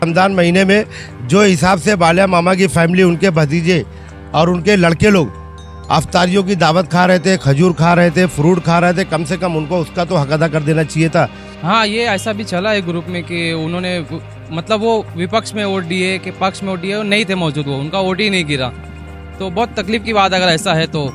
रमज़ान महीने में जो हिसाब से बालिया मामा की फैमिली, उनके भतीजे और उनके लड़के लोग अफ्तारियों की दावत खा रहे थे, खजूर खा रहे थे, फ्रूट खा रहे थे, कम से कम उनको उसका तो हक अदा कर देना चाहिए था। हाँ, ये ऐसा भी चला है ग्रुप में कि उन्होंने मतलब वो विपक्ष में वोट दिए कि पक्ष में वोट दिए, नहीं थे मौजूद, वो उनका वोट ही नहीं गिरा। तो बहुत तकलीफ की बात अगर ऐसा है तो।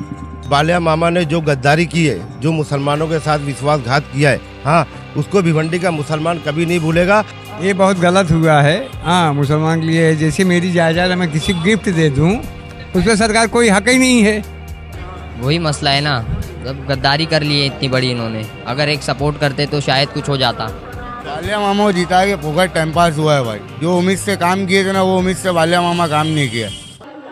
बालिया मामा ने जो गद्दारी की है, जो मुसलमानों के साथ विश्वासघात किया है, हाँ, उसको भिवंडी का मुसलमान कभी नहीं भूलेगा। ये बहुत गलत हुआ है। हाँ, मुसलमान के लिए जैसे मेरी जायदाद मैं किसी को गिफ्ट दे दूँ, उस पर सरकार कोई हक ही नहीं है। वही मसला है ना, जब गद्दारी कर ली है इतनी बड़ी इन्होंने, अगर एक सपोर्ट करते तो शायद कुछ हो जाता। बालिया मामा को जिता के फोकट टाइम पास हुआ है भाई। जो उम्मीद से काम किए थे ना, वो उम्मीद से बालिया मामा काम नहीं किया।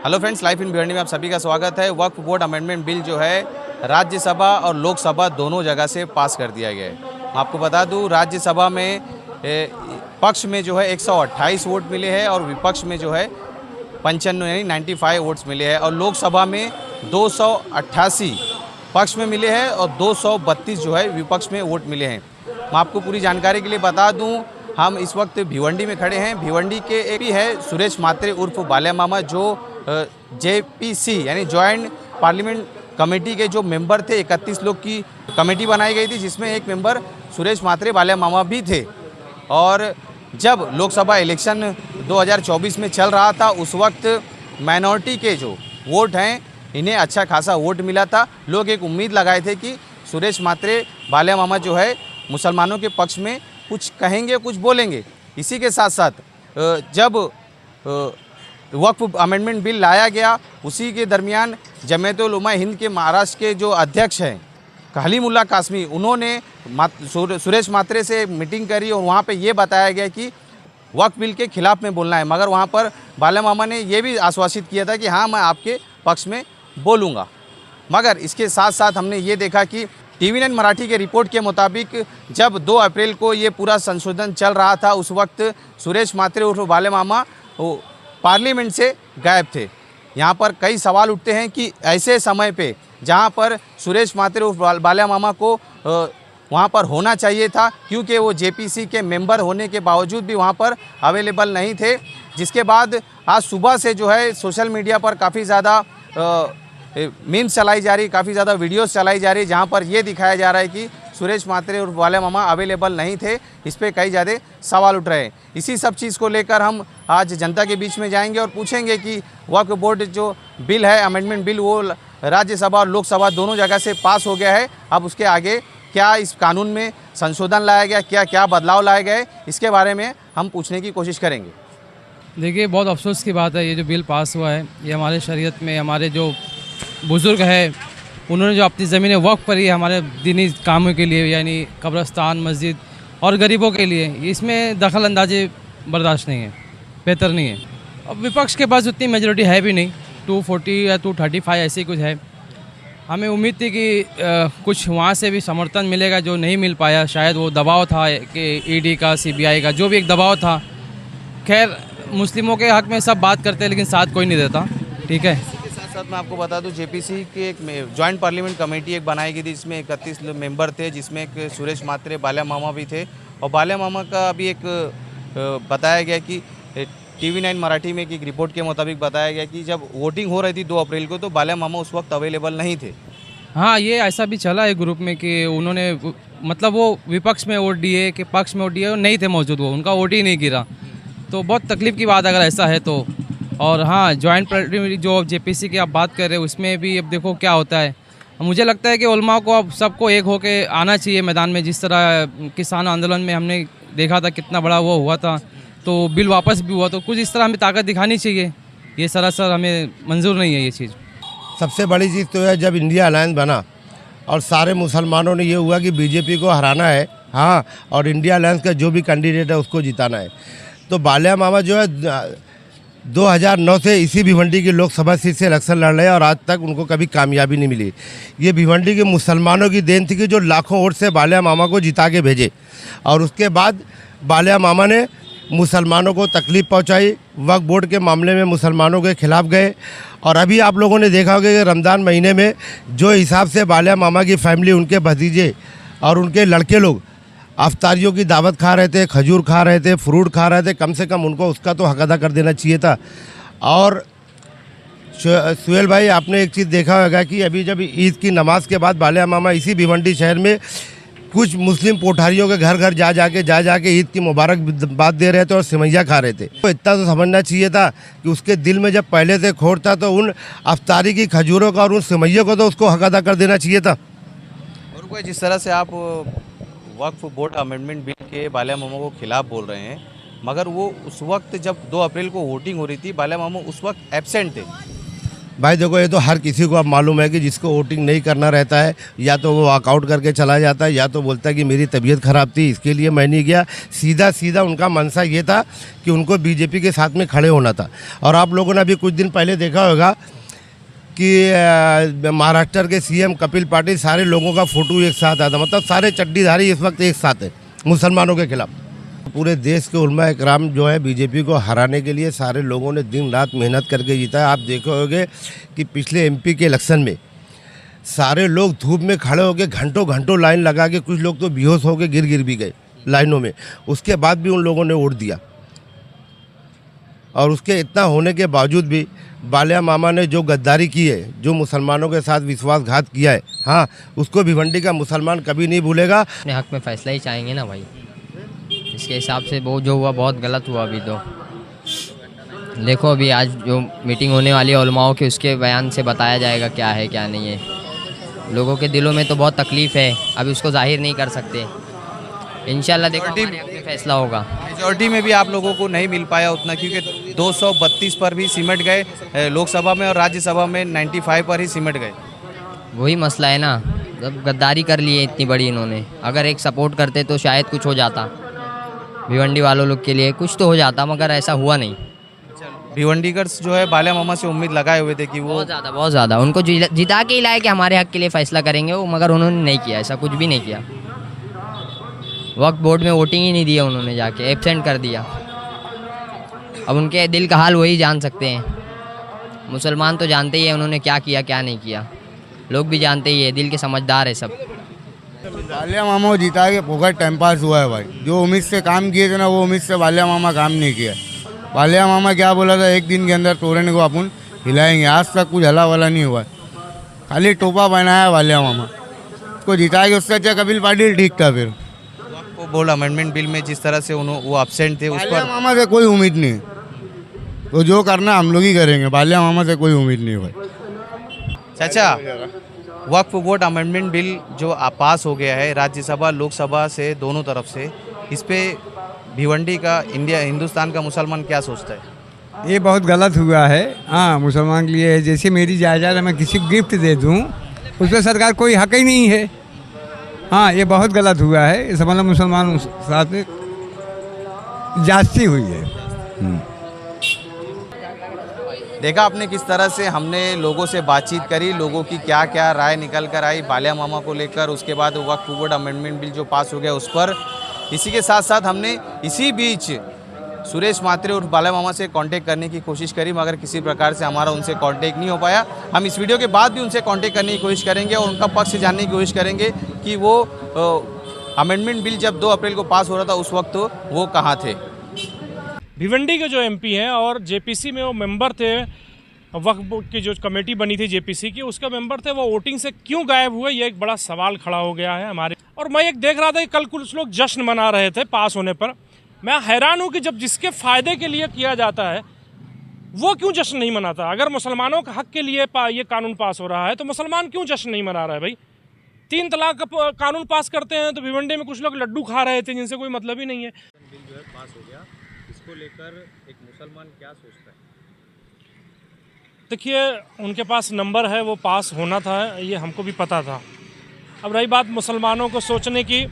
Hello friends, life in Bhiwandi में आप सभी का स्वागत है। वक्फ बोर्ड अमेंडमेंट बिल जो है राज्यसभा और लोकसभा दोनों जगह से पास कर दिया गया है। आपको बता दूं, राज्यसभा में पक्ष में जो है 128 वोट मिले हैं और विपक्ष में जो है 95 यानी 95 वोट्स मिले हैं, और लोकसभा में 288 पक्ष में मिले हैं और 232 जो है विपक्ष में वोट मिले हैं। मैं आपको पूरी जानकारी के लिए बता दूं, हम इस वक्त भिवंडी में खड़े हैं। भिवंडी के एपी है सुरेश मात्रे उर्फ बालिया मामा, जो JPC यानी जॉइंट पार्लियामेंट कमेटी के जो मेंबर थे। 31 लोग की कमेटी बनाई गई थी, जिसमें एक मेंबर सुरेश मात्रे बालिया मामा भी थे। और जब लोकसभा इलेक्शन 2024 में चल रहा था, उस वक्त माइनॉरिटी के जो वोट हैं, इन्हें अच्छा खासा वोट मिला था। लोग एक उम्मीद लगाए थे कि सुरेश मात्रे बालिया मामा जो है मुसलमानों के पक्ष में कुछ कहेंगे, कुछ बोलेंगे। इसी के साथ साथ जब वक्फ अमेंडमेंट बिल लाया गया, उसी के दरमियान जमीयत उलमा हिंद के महाराष्ट्र के जो अध्यक्ष हैं कलीमुल्ला कासमी, उन्होंने सुरेश मात्रे से मीटिंग करी और वहाँ पे ये बताया गया कि वक्फ बिल के खिलाफ में बोलना है। मगर वहाँ पर बालिया मामा ने ये भी आश्वासित किया था कि हाँ, मैं आपके पक्ष में बोलूँगा। मगर इसके साथ साथ हमने ये देखा कि TV9 मराठी के रिपोर्ट के मुताबिक जब 2 अप्रैल को ये पूरा संशोधन चल रहा था, उस वक्त सुरेश मात्रे उर्फ बालिया मामा पार्लियामेंट से गायब थे। यहाँ पर कई सवाल उठते हैं कि ऐसे समय पे जहाँ पर सुरेश मात्रे उर्फ बालिया मामा को वहाँ पर होना चाहिए था, क्योंकि वो JPC के मेंबर होने के बावजूद भी वहाँ पर अवेलेबल नहीं थे। जिसके बाद आज सुबह से जो है सोशल मीडिया पर काफ़ी ज़्यादा मीम्स चलाई जा रही, काफ़ी ज़्यादा वीडियोस चलाई जा रही, जहाँ पर ये दिखाया जा रहा है कि सुरेश मात्रे और बालिया मामा अवेलेबल नहीं थे। इस पर कई ज़्यादा सवाल उठ रहे हैं। इसी सब चीज़ को लेकर हम आज जनता के बीच में जाएंगे और पूछेंगे कि वक्फ बोर्ड जो बिल है, अमेंडमेंट बिल, वो राज्यसभा और लोकसभा दोनों जगह से पास हो गया है। अब उसके आगे क्या इस कानून में संशोधन लाया गया, क्या क्या बदलाव लाए गए, इसके बारे में हम पूछने की कोशिश करेंगे। देखिए, बहुत अफसोस की बात है, ये जो बिल पास हुआ है, ये हमारे शरीयत में हमारे जो बुज़ुर्ग है, उन्होंने जो अपनी ज़मीनें वक्फ करी है हमारे दीनी कामों के लिए, यानी कब्रस्तान, मस्जिद और गरीबों के लिए, इसमें दखल अंदाजी बर्दाश्त नहीं है, बेहतर नहीं है। अब विपक्ष के पास उतनी मेजॉरिटी है भी नहीं, 240 या 235 ऐसे कुछ है। हमें उम्मीद थी कि कुछ वहाँ से भी समर्थन मिलेगा, जो नहीं मिल पाया। शायद वो दबाव था कि ED का, CBI का, जो भी एक दबाव था। खैर, मुस्लिमों के हक़ में सब बात करते हैं, लेकिन साथ कोई नहीं देता। ठीक है, साथ मैं आपको बता दूं, JPC की एक जॉइंट पार्लियामेंट कमेटी एक बनाई गई थी, जिसमें 31 मेंबर थे, जिसमें एक सुरेश मात्रे बालिया मामा भी थे। और बालिया मामा का अभी एक बताया गया कि TV9 मराठी में एक रिपोर्ट के मुताबिक बताया गया कि जब वोटिंग हो रही थी 2 अप्रैल को, तो बालिया मामा उस वक्त अवेलेबल नहीं थे। हाँ, ये ऐसा भी चला है ग्रुप में कि उन्होंने मतलब वो विपक्ष में वोट दिए कि पक्ष में वोट दिए, नहीं थे मौजूद, वो उनका वोट ही नहीं गिरा। तो बहुत तकलीफ की बात अगर ऐसा है तो। और हाँ, जॉइंट पार्लियामेंट जो JPC की आप बात कर रहे हो, उसमें भी अब देखो क्या होता है। मुझे लगता है कि उलमा को अब सबको एक होके आना चाहिए मैदान में। जिस तरह किसान आंदोलन में हमने देखा था कितना बड़ा वो हुआ था, तो बिल वापस भी हुआ, तो कुछ इस तरह हमें ताकत दिखानी चाहिए। ये सरासर हमें मंजूर नहीं है ये चीज़। सबसे बड़ी चीज़ तो है, जब इंडिया अलायंस बना और सारे मुसलमानों ने ये हुआ कि BJP को हराना है, हाँ, और इंडिया अलायंस का जो भी कैंडिडेट है उसको जिताना है, तो बालिया मामा जो है 2009 से इसी भिवंडी की लोकसभा सीट से इलेक्शन लड़ रहे हैं और आज तक उनको कभी कामयाबी नहीं मिली। ये भिवंडी के मुसलमानों की देन थी कि जो लाखों वोट से बालिया मामा को जिता के भेजे, और उसके बाद बालिया मामा ने मुसलमानों को तकलीफ़ पहुंचाई, वक्फ बोर्ड के मामले में मुसलमानों के खिलाफ गए। और अभी आप लोगों ने देखा होगा कि रमज़ान महीने में जो हिसाब से बालिया मामा की फैमिली, उनके भतीजे और उनके लड़के लोग अफ्तारियों की दावत खा रहे थे, खजूर खा रहे थे, फ्रूट खा रहे थे, कम से कम उनको उसका तो हक अदा कर देना चाहिए था। और सुहेल भाई, आपने एक चीज़ देखा होगा कि अभी जब ईद की नमाज के बाद बालिया मामा इसी भिवंडी शहर में कुछ मुस्लिम कोठारियों के घर घर जा जाके ईद की मुबारकबाद दे रहे थे और सिमैया खा रहे थे। तो इतना तो समझना चाहिए था कि उसके दिल में जब पहले से खोट था तो उन अफ्तारी की खजूरों का और उन सिमैयों को तो उसको हक अदा कर देना चाहिए था। और कोई जिस तरह से आप वक्फ बोर्ड अमेंडमेंट बिल के बालिया मामा को खिलाफ बोल रहे हैं, मगर वो उस वक्त जब 2 अप्रैल को वोटिंग हो रही थी, बालिया मामा उस वक्त एब्सेंट थे। भाई देखो, ये तो हर किसी को अब मालूम है कि जिसको वोटिंग नहीं करना रहता है या तो वो वॉकआउट करके चला जाता है या तो बोलता है कि मेरी तबीयत ख़राब थी इसके लिए मैं नहीं गया। सीधा उनका मनसा ये था कि उनको बीजेपी के साथ में खड़े होना था। और आप लोगों ने अभी कुछ दिन पहले देखा होगा कि महाराष्ट्र के सीएम कपिल पाटिल सारे लोगों का फ़ोटो एक साथ आया था। मतलब सारे चड्डीधारी इस वक्त एक साथ है मुसलमानों के खिलाफ। पूरे देश के उलमा इकराम जो है बीजेपी को हराने के लिए सारे लोगों ने दिन रात मेहनत करके जीता है। आप देखे होंगे कि पिछले एमपी के इलेक्शन में सारे लोग धूप में खड़े होकर घंटों लाइन लगा के, कुछ लोग तो बेहोश होकर गिर भी गए लाइनों में, उसके बाद भी उन लोगों ने वोट दिया। और उसके इतना होने के बावजूद भी बालिया मामा ने जो गद्दारी की है, जो मुसलमानों के साथ विश्वासघात किया है, हाँ, उसको भिवंडी का मुसलमान कभी नहीं भूलेगा। अपने हक में फ़ैसला ही चाहेंगे ना भाई। इसके हिसाब से वो जो हुआ बहुत गलत हुआ। अभी तो देखो, अभी आज जो मीटिंग होने वाली है उलमाओं की, उसके बयान से बताया जाएगा क्या है क्या नहीं है। लोगों के दिलों में तो बहुत तकलीफ़ है, अभी उसको जाहिर नहीं कर सकते। इंशाल्लाह देखो हमारे हक में फ़ैसला होगा। मेजॉरिटी में भी आप लोगों को नहीं मिल पाया उतना, क्योंकि 232 पर भी सिमट गए लोकसभा में और राज्यसभा में 95 पर ही सिमट गए। वही मसला है ना, जब गद्दारी कर ली है इतनी बड़ी इन्होंने। अगर एक सपोर्ट करते तो शायद कुछ हो जाता, भिवंडी वालों लोग के लिए कुछ तो हो जाता, मगर ऐसा हुआ नहीं। भिवंडीगर्स जो है बालिया मामा से उम्मीद लगाए हुए थे कि वो बहुत ज़्यादा उनको जिता के ही लाए कि हमारे हक के लिए फ़ैसला करेंगे वो, मगर उन्होंने नहीं किया, ऐसा कुछ भी नहीं किया। वक्फ बोर्ड में वोटिंग ही नहीं दिया उन्होंने, जाके एब्सेंट कर दिया। अब उनके दिल का हाल वही जान सकते हैं। मुसलमान तो जानते ही है उन्होंने क्या किया क्या नहीं किया, लोग भी जानते ही है, दिल के समझदार है सब। बालिया मामा को जिता के फोकट टाइम पास हुआ है भाई। जो उम्मीद से काम किए थे ना, वो उम्मीद से बालिया मामा काम नहीं किया। बालिया मामा क्या बोला था, 1 दिन के अंदर तोरने को अपन हिलाएंगे, आज तक कुछ हला वाला नहीं हुआ। खाली टोपा बनाया बालिया मामा को जिता के। उससे अच्छा कपिल पाटिल ठीक था। फिर वक्फ बोर्ड अमेंडमेंट बिल में जिस तरह से वो एब्सेंट थे, उस बालिया पर मामा से कोई उम्मीद नहीं। तो जो करना हम लोग ही करेंगे, बालिया मामा से कोई उम्मीद नहीं भाई। चाचा, वक्फ बोर्ड अमेंडमेंट बिल जो पास हो गया है राज्यसभा लोकसभा से दोनों तरफ से, इस पे भिवंडी का हिंदुस्तान का मुसलमान क्या सोचता है? ये बहुत गलत हुआ है। हाँ, मुसलमान के लिए जैसे मेरी जायदाद मैं किसी को गिफ्ट दे दूँ, उस पर सरकार कोई हक ही नहीं है। हाँ, ये बहुत गलत हुआ है। इस मतलब मुसलमान साथ में जास्ती हुई है। देखा आपने किस तरह से हमने लोगों से बातचीत करी, लोगों की क्या क्या राय निकल कर आई बालिया मामा को लेकर, उसके बाद वक्फ बोर्ड अमेंडमेंट बिल जो पास हो गया उस पर। इसी के साथ साथ हमने इसी बीच सुरेश मात्रे और बालिया मामा से कांटेक्ट करने की कोशिश करी, मगर किसी प्रकार से हमारा उनसे कांटेक्ट नहीं हो पाया। हम इस वीडियो के बाद भी उनसे कांटेक्ट करने की कोशिश करेंगे और उनका पक्ष जानने की कोशिश करेंगे कि वो अमेंडमेंट बिल जब 2 अप्रैल को पास हो रहा था उस वक्त वो कहाँ थे। भिवंडी के जो एमपी हैं और जेपीसी में वो मेंबर थे, वक्फ बोर्ड की जो कमेटी बनी थी जेपीसी की, उसका मेंबर थे, वो वोटिंग से क्यों गायब हुए, ये एक बड़ा सवाल खड़ा हो गया है हमारे। और मैं एक देख रहा था कि कल कुछ लोग जश्न मना रहे थे पास होने पर। मैं हैरान हूँ कि जब जिसके फ़ायदे के लिए किया जाता है वो क्यों जश्न नहीं मनाता। अगर मुसलमानों के हक के लिए ये कानून पास हो रहा है तो मुसलमान क्यों जश्न नहीं मना रहा है भाई। 3 तलाक का कानून पास करते हैं तो भिवंडी में कुछ लोग लड्डू खा रहे थे जिनसे कोई मतलब ही नहीं है। बिल जो है पास हो गया, इसको लेकर एक मुसलमान क्या सोचता है? देखिए, उनके पास नंबर है, वो पास होना था, ये हमको भी पता था। अब रही बात मुसलमानों को सोचने की,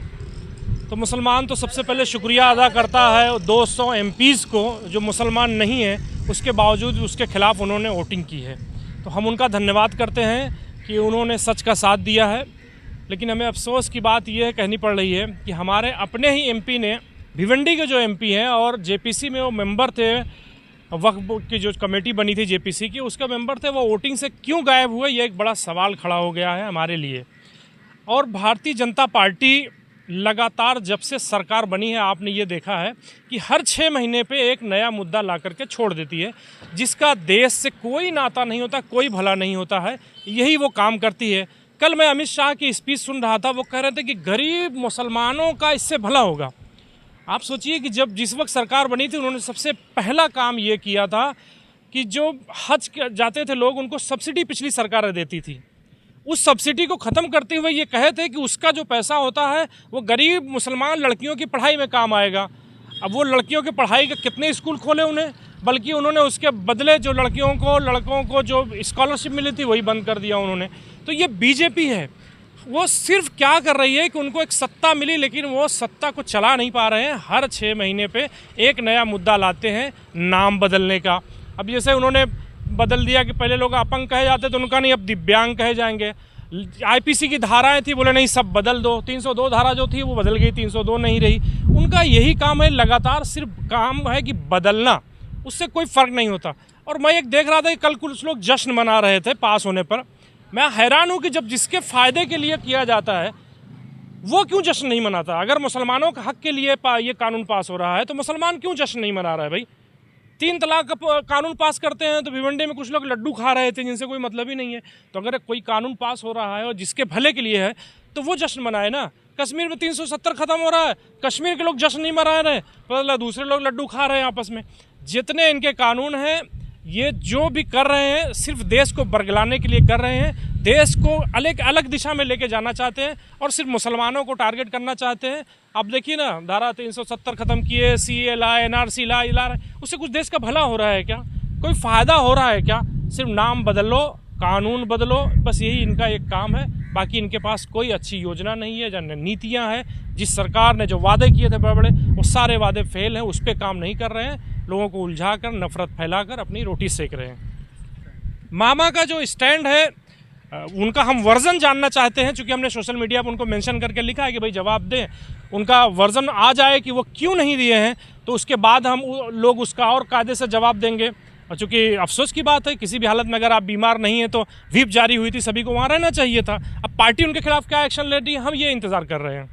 तो मुसलमान तो सबसे पहले शुक्रिया अदा करता है 200 एमपीज़ को जो मुसलमान नहीं है, उसके बावजूद उसके ख़िलाफ़ उन्होंने वोटिंग की है। तो हम उनका धन्यवाद करते हैं कि उन्होंने सच का साथ दिया है। लेकिन हमें अफसोस की बात यह कहनी पड़ रही है कि हमारे अपने ही एमपी ने, भिवंडी के जो एमपी हैं और जेपीसी में वो मेंबर थे, वक्फ बोर्ड की जो कमेटी बनी थी जेपीसी की, उसका मेंबर थे, वो वोटिंग से क्यों गायब हुए, ये एक बड़ा सवाल खड़ा हो गया है हमारे लिए। और भारतीय जनता पार्टी लगातार जब से सरकार बनी है आपने ये देखा है कि हर 6 महीने पे एक नया मुद्दा ला करके छोड़ देती है, जिसका देश से कोई नाता नहीं होता, कोई भला नहीं होता है, यही वो काम करती है। कल मैं अमित शाह की स्पीच सुन रहा था, वो कह रहे थे कि गरीब मुसलमानों का इससे भला होगा। आप सोचिए कि जब जिस वक्त सरकार बनी थी उन्होंने सबसे पहला काम ये किया था कि जो हज जाते थे लोग उनको सब्सिडी पिछली सरकारें देती थी, उस सब्सिडी को ख़त्म करते हुए ये कहे थे कि उसका जो पैसा होता है वो गरीब मुसलमान लड़कियों की पढ़ाई में काम आएगा। अब वो लड़कियों की पढ़ाई के कितने स्कूल खोले उन्हें, बल्कि उन्होंने उसके बदले जो लड़कों को जो स्कॉलरशिप मिली थी वही बंद कर दिया उन्होंने। तो ये बीजेपी है, वो सिर्फ क्या कर रही है कि उनको एक सत्ता मिली, लेकिन वो सत्ता को चला नहीं पा रहे हैं। हर 6 महीने पे एक नया मुद्दा लाते हैं नाम बदलने का। अब जैसे उन्होंने बदल दिया कि पहले लोग अपंग कहे जाते तो उनका नहीं, अब दिव्यांग कहे जाएंगे। आईपीसी की धाराएं थी, बोले नहीं सब बदल दो। 302 धारा जो थी वो बदल गई, 302 नहीं रही। उनका यही काम है, लगातार सिर्फ काम है कि बदलना, उससे कोई फ़र्क नहीं होता। और मैं एक देख रहा था कि कल कुछ लोग जश्न मना रहे थे पास होने पर। मैं हैरान हूँ कि जब जिसके फ़ायदे के लिए किया जाता है वो क्यों जश्न नहीं मनाता। अगर मुसलमानों के हक़ के लिए ये कानून पास हो रहा है तो मुसलमान क्यों जश्न नहीं मना रहा है भाई। 3 तलाक का कानून पास करते हैं तो भिवंडी में कुछ लोग लड्डू खा रहे थे जिनसे कोई मतलब ही नहीं है। तो अगर कोई कानून पास हो रहा है और जिसके भले के लिए है तो वो जश्न मनाए ना। कश्मीर में 370 ख़त्म हो रहा है, कश्मीर के लोग जश्न नहीं मना रहे, पता दूसरे लोग लड्डू खा रहे हैं आपस में। जितने इनके कानून हैं, ये जो भी कर रहे हैं सिर्फ देश को बरगलाने के लिए कर रहे हैं, देश को अलग दिशा में लेके जाना चाहते हैं और सिर्फ मुसलमानों को टारगेट करना चाहते हैं। अब देखिए ना, धारा 370 ख़त्म किए, CA लाए, NRC ला रहे, उससे कुछ देश का भला हो रहा है क्या? कोई फ़ायदा हो रहा है क्या? सिर्फ नाम बदलो, कानून बदलो, बस यही इनका एक काम है। बाकी इनके पास कोई अच्छी योजना नहीं है, जन नीतियाँ हैं। जिस सरकार ने जो वादे किए थे बड़े बड़े, वो सारे वादे फेल हैं, उस पर काम नहीं कर रहे हैं। लोगों को उलझा कर, नफ़रत फैलाकर अपनी रोटी सेक रहे हैं। मामा का जो स्टैंड है उनका हम वर्जन जानना चाहते हैं, चूँकि हमने सोशल मीडिया पर उनको मेंशन करके लिखा है कि भाई जवाब दें। उनका वर्जन आ जाए कि वो क्यों नहीं दिए हैं, तो उसके बाद हम लोग उसका और कायदे से जवाब देंगे। और चूँकि अफसोस की बात है, किसी भी हालत में अगर आप बीमार नहीं हैं तो व्हिप जारी हुई थी, सभी को वहाँ रहना चाहिए था। अब पार्टी उनके खिलाफ क्या एक्शन ले रही है, हम ये इंतज़ार कर रहे हैं।